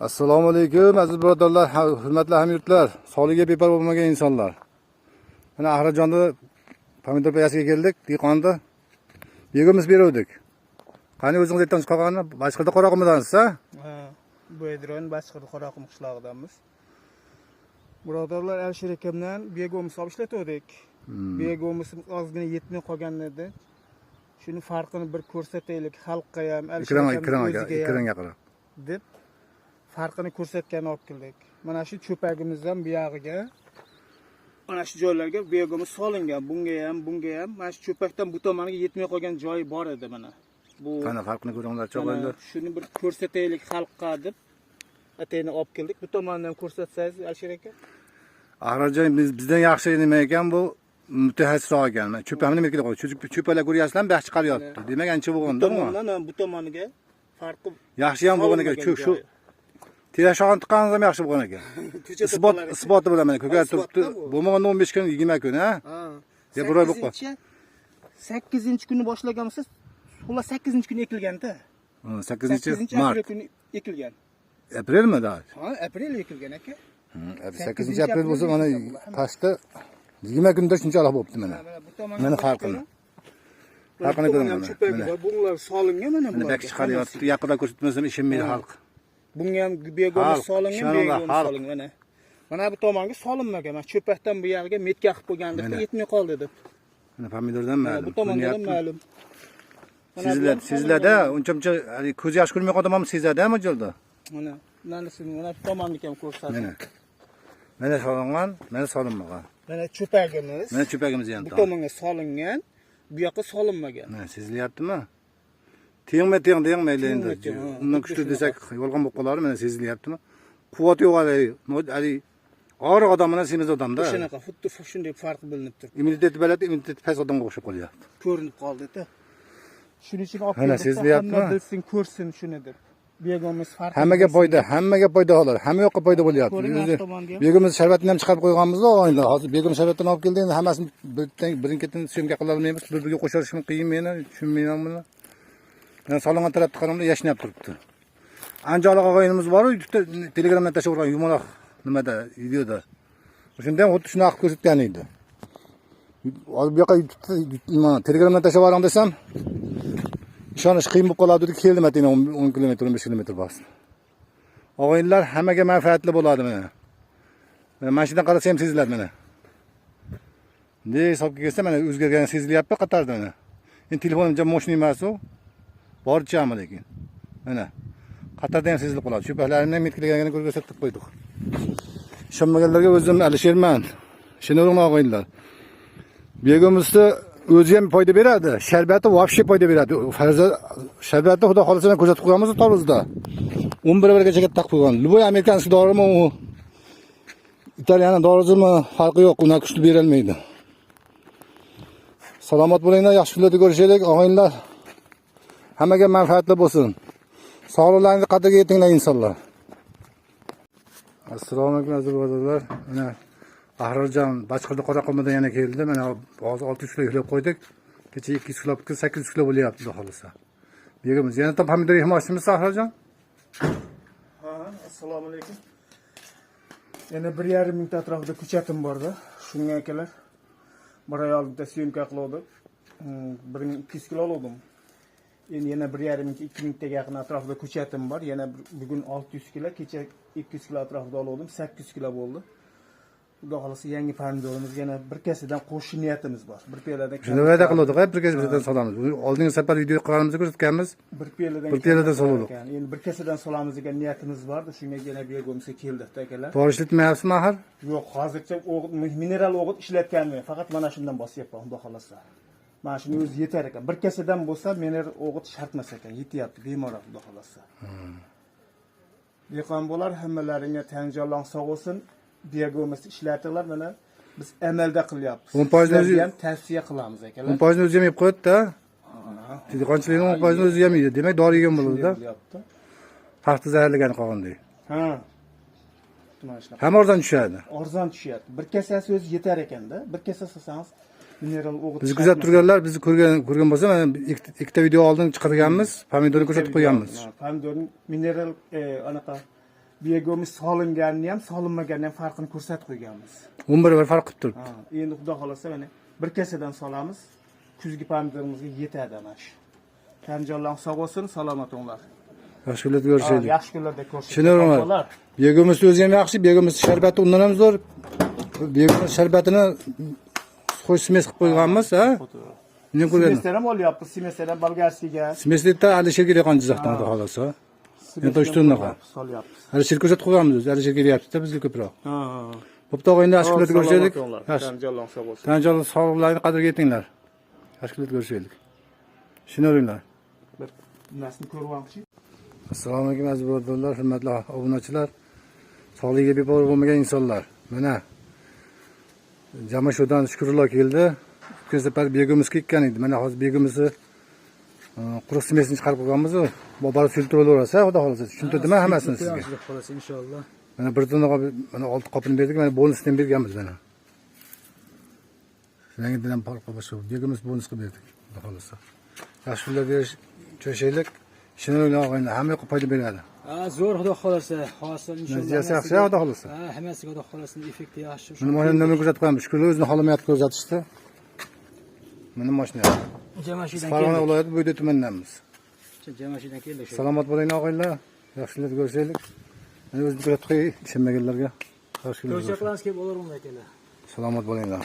Assalomu alaykum aziz birodarlar, hurmatli hamyurtlar, sog'ligiga beparvo bo'lmagan insonlar. Mana Ahrajonda pomidor payasiga keldik, dehqonda. Yegimiz beruvdik. Qani o'zingiz aytsangiz qolganini, Bashqirda Qoraqumdansiz, ha? Ha, bu Edron Bashqirda Qoraqum qishlog'idanmiz. Birodarlar Alisher akamdan begomni olib ishlatdik. Begomimiz ozgina yetmay qolgan edi. Shuni farqini bir ko'rsataylik xalqqa ham, Alisher ekranga qarab deb farqini ko'rsatgan olib keldik. Mana shu cho'pagimizdan bu yog'iga mana shu joylarga begomimiz solingan. Bunga ham, mana shu cho'pakdan bu tomoniga yetmay qolgan joyi bor edi mana. Bu qana farqini ko'ringlar, cho'g'aylar. Shuni bir ko'rsataylik xalqqa deb atayni olib keldik. Bu tomondan ko'rsatsangiz Alisher aka. Ahrajon bizdan yaxshi nima ekan bu? Mutaxassisroq ekan. Cho'pamni nima kerak qo'ydi? Cho'palar ko'ryapsizlar, bu yaxshi chiqaryapti. Demak, ancha bo'lganda, bu tomondan bu tomoniga farqi yaxshi ham bo'lgan ekan. Shu Tirashog'ini tiqqaningiz ham yaxshi bo'lgan ekan. Isboti bilan mana ko'karib turibdi. Bo'lmaganda 15 kun, 20 kun, ha? Ya bir oy bo'lib qoldi. 8-kuni boshlaganmisiz? Xullas 8-kuni ekilganda. 8-mart kuni ekilgan. Aprelmi da? Ha, aprel ekilgan aka. 8-aprel bo'lsa mana pastda 20 kunda shunchalik bo'libdi mana. Mana farqini. Farqini ko'ringlar. Bunlar solingan mana bular. Mana chiqaryapti. Yaqinda ko'rsatmasam ishonmaydi xalq. Bunga ham begomimiz solingan, begomimiz solingan mana. Mana bu tomonga solinmagan. Mana cho'pakdan bu yerga metka qilib qo'yganlikda yetmay qoldi deb. Mana pomidordan ma'lum. Bu tomondan ma'lum. Sizlarda uncha ko'z yosh ko'rmay qoldim, sezadi ham jo'lda. Mana bu tomonni ham ko'rsating. Mana solingan, mana solinmagan. Mana cho'pagimiz. Mana cho'pagimiz ham. Bu tomonga solingan, bu yoqqa solinmagan. Mana sezilyaptimi? Tegmaydi endi. Undan kuchli desak, yolg'on bo'lib qolar, mana sezilyaptimi? Quvvat yo'q hali. Og'ir odam bilan semiz odamda. Shunaqa, xuddi shunday farq bilinib turibdi. Immunitet balati, immunitet past odamga o'xshab qolyapti. Ko'rinib qoldi-da. Shuning uchun olib keldik, hamma bilsin, ko'rsin shuni deb. Begomimiz farq. Hammaga foyda holar. Hamma yoqqa foyda bo'lyapti. Begomimiz sharbatini ham chiqarib qo'yganmiz-da, oyinda. Hozir begom sharbatini olib keldi, endi hammasini birin-ketin syomka qila olmaymiz. Bir-biriga qo'shilishim qiyin meni, tushunmayman buni. Men solingan tarafda qaramda yashnab turibdi. Anjoliq og'ayinimiz bor, Telegramdan tashlab qo'ygan yumaloq nimada, videoda. O'shanda ham xuddi shunaqa ko'rsatgan edi. Hozir bu yoqqa Telegramdan tashlab yuboring desam, ishonish qiyin bo'lib qoladi deb keldim atayna 10 km, 15 km bas. Og'ayinlar hammaga manfaatli bo'ladi mana. Mana shundan qarasa ham seziladi mana. Ne hisobga kelsa mana o'zgargani sezilyapti qatarda mana. Endi telefonim jam moshina emas u. Borchami lekin. Mana. Qatarda ham sezilib qoladi. Cho'paklarimni ham metkilaganini ko'rsatib qo'ydik. Ishonmaganlarga o'zim Alisherman. Ishonavering og'ayinlar. Begomimizni o'zi ham foyda beradi. Sharbati вообще foyda beradi. Sharbati xudo xolasa ko'rsatib qo'yamiz Torozda. 11 gacha taqib qo'ygan. Любой amerikanskiy dorimi u Italyan dorisimi farqi yo'q, uni kuchli berolmaydi. Salomat bo'linglar, yaxshi kunlarda ko'rishaylik, og'ayinlar. Hammaga manfaatli bo'lsin. Sog'liqlaringizni qadriga yetinglar insonlar. Assalomu alaykum aziz birodarlar. Mana Ahrajon Bashqirda Qoraqumdan yana keldi. Mana hozir 600 kilo yuklab qo'ydik. Kecha 200 kilo, 800 kilo bo'lyapti xudo xolasa. Begimiz yana ham pomidor yig'moqchimiz Ahrajon? Ha, assalomu alaykum. Yana 1,5 ming atrofida ko'chatim borda. Shunga akalar. Bir oy oldinda syomka qildim. 1200 kilo oldim. Endi yana 1,5 ming 2 mingtaga yaqin atrofida ko'chatim bor. Yana bugun 600 kilo, kecha 200 kilo atrofida oldim. 800 kilo bo'ldi. Xudo xolasa yangi pomidorimiz yana bir kasadan qo'shish niyatimiz bor. Bir piyoladan. Shuni va'da qildik, bir kasadan solamiz. Oldingi safar video qilganimizda ko'rsatganmiz. Bir piyoladan soldik. Endi bir kasadan solamiz degan niyatimiz bor. Shunga yana begomimizga keldi akalar. Borishlatmayapsizmi axir? Yo'q, hozircha mineral o'g'it ishlatganman. Faqat mana shundan bosyapman, xudo xolasa. Mana shuni o'zi yetar ekan. Bir kasadan bo'lsa, mineral o'g'it shart emas ekan. Yetyapti bemalol, xudo xolasa. Dehqon bo'lar, hammalaringga tanjonlang sog' bo'lsin. Begomimizni ishlatinglar, mana biz amalda qilyapmiz. 10% ham tavsiya qilamiz akalar. 10% o'zi ham yeb qo'yadi-da. Dehqonchilikning 10% o'zi ham yeydi. Demak, dori yegan bo'ladi-da. Paxta zaharlagan qolgandek. Ha. Ham arzon tushadi. Arzon tushyapti. Bir kasasi o'zi yetar ekanda. Bir kasa solsangiz mineral o'g'it. Bizni kuzatib turganlar, bizni ko'rgan bo'lsa, mana ikkita video oldin chiqarganmiz, pomidorni ko'rsatib qo'yganmiz. Pomidorning mineral anaqa Begimiz solinganini ham, solinmaganini ham farqini ko'rsatib qo'yganmiz. 11 bir farq qilib turibdi. Ha, endi xudo xolasa mana bir kasadan solamiz. Kuzgi pomidorimizga yetadi mana shu. Tanjonlar sog' bo'lsin, salomat bo'linglar. Yaxshi kunlarda ko'rishaylik. Yaxshi kunlarda ko'rishaylik. Tushunarman. Begimiz o'zi ham yaxshi, begimiz sharbati undan ham zo'r. Begimiz sharbatini qo'sh smes qilib qo'yganmiz, ha? Men ko'rganman. Semestr ham olyapmiz, semestr ham bolgarskiga. Semestda Alisherga degan Jizzaxdan xudo xolasa. Endi to'shtunnaqa. Solyapmiz. Alisher ko'rsatib qo'yganmiz o'zi. Alisher kelyapti-da bizga ko'proq. Ha. Bo'pti, endi yaxshi kunlarda ko'rishaylik. Tanjonlar sog' bo'lsin. Tanjonlar sog'liqlarga qadriga yetinglar. Yaxshi kunlarda ko'rishaylik. Tushunavringlar. Bir narsani ko'rib olmoqchi. Assalomu alaykum aziz birodarlar, hurmatli obunachilar. Sog'ligiga beparvo bo'lmagan insonlar. Mana Jamashodan Shukrullo keldi. O'tgan safar begimiz ketgan edi. Mana hozir begimizni quruq smesini chiqarib qo'yganmiz. Bobar filtrolaversa, xudo xolasa. Tushuntirdimi hammasini sizga? Xudo xolasa inshaalloh. Mana bir tonaga mana 6 qopini berdik, mana bonusdan berganmiz mana. Rangidan ham farq boshqa. Begimiz bonus qilib berdik, xudo xolasa. Yaxshi kunlarda ko'rishaylik. Shuni o'ylayman, hamma yoqqa foyda beradi. Zo'r xudo xolasa, hosil inshaalloh. Natijasi yaxshi, xudo xolasa. Hammasiga xudo xolasa effekti yaxshi. Mana mashinalarni ko'rsatib qo'yamiz. Shukrlar o'zini holamayapti ko'rsatishdi. Mana mashina. Jamashidan Farg'ona viloyati Bo'yda tumandanmiz. Jamashidan keldik. Salomat bo'ling og'aylar. Yaxshi kunlarda ko'rishaylik. Mana o'zini ko'rsatib qo'y, ishonmaganlarga. Yaxshi kunlarda. Ko'rsatlanskiy bo'lavermaydi. Salomat bo'linglar.